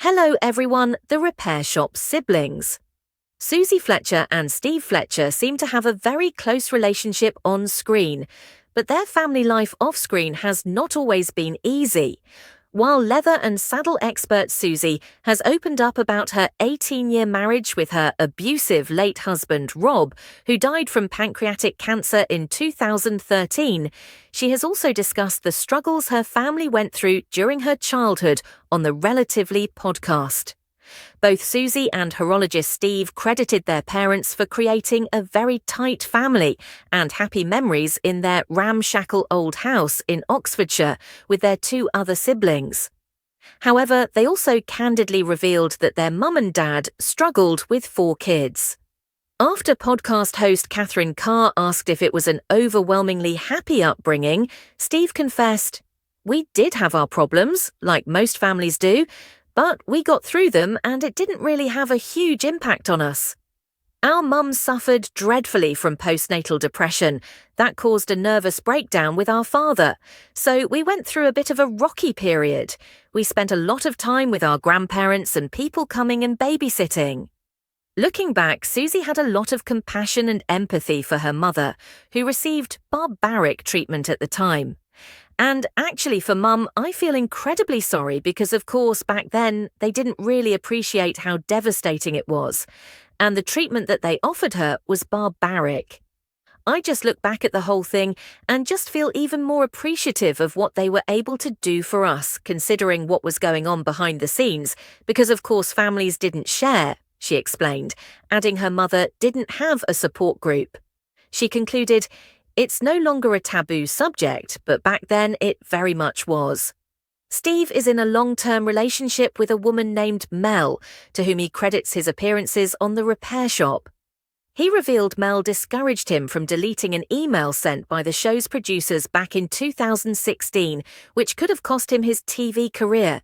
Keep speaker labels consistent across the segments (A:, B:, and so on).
A: Hello everyone, the Repair Shop siblings. Suzie Fletcher and Steve Fletcher seem to have a very close relationship on screen, but their family life off-screen has not always been easy. While leather and saddle expert Suzie has opened up about her 18-year marriage with her abusive late husband Rob, who died from pancreatic cancer in 2013, she has also discussed the struggles her family went through during her childhood on the Relatively podcast. Both Suzie and horologist Steve credited their parents for creating a very tight family and happy memories in their ramshackle old house in Oxfordshire with their two other siblings. However, they also candidly revealed that their mum and dad struggled with 4 kids. After podcast host Catherine Carr asked if it was an overwhelmingly happy upbringing, Steve confessed, "We did have our problems, like most families do, but we got through them and it didn't really have a huge impact on us. Our mum suffered dreadfully from postnatal depression. That caused a nervous breakdown with our father. So we went through a bit of a rocky period. We spent a lot of time with our grandparents and people coming and babysitting." Looking back, Suzie had a lot of compassion and empathy for her mother, who received barbaric treatment at the time. And actually for Mum, I feel incredibly sorry because of course back then they didn't really appreciate how devastating it was, and the treatment that they offered her was barbaric. I just look back at the whole thing and just feel even more appreciative of what they were able to do for us, considering what was going on behind the scenes, because of course families didn't share, she explained, adding her mother didn't have a support group. She concluded, "It's no longer a taboo subject, but back then it very much was." Steve is in a long-term relationship with a woman named Mel, to whom he credits his appearances on the Repair Shop. He revealed Mel discouraged him from deleting an email sent by the show's producers back in 2016, which could have cost him his TV career.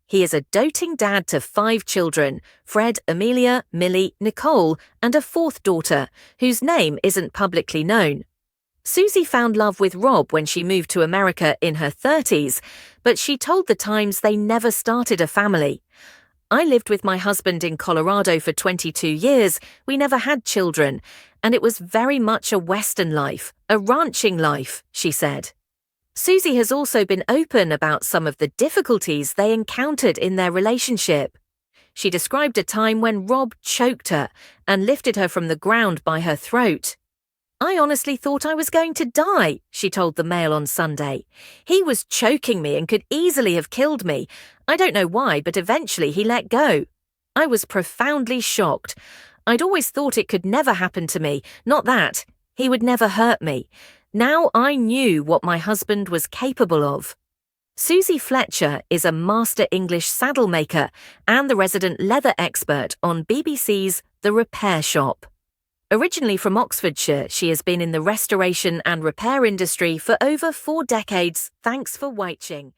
A: He is a doting dad to 5 children, Fred, Amelia, Millie, Nicole, and a 4th daughter, whose name isn't publicly known. Suzie found love with Rob when she moved to America in her 30s, but she told The Times they never started a family. "I lived with my husband in Colorado for 22 years, we never had children, and it was very much a Western life, a ranching life," she said. Suzie has also been open about some of the difficulties they encountered in their relationship. She described a time when Rob choked her and lifted her from the ground by her throat. "I honestly thought I was going to die," she told the Mail on Sunday. "He was choking me and could easily have killed me. I don't know why, but eventually he let go. I was profoundly shocked. I'd always thought it could never happen to me, not that. He would never hurt me. Now I knew what my husband was capable of." Suzie Fletcher is a master English saddle maker and the resident leather expert on BBC's The Repair Shop. Originally from Oxfordshire, she has been in the restoration and repair industry for over 4 decades. Thanks for watching.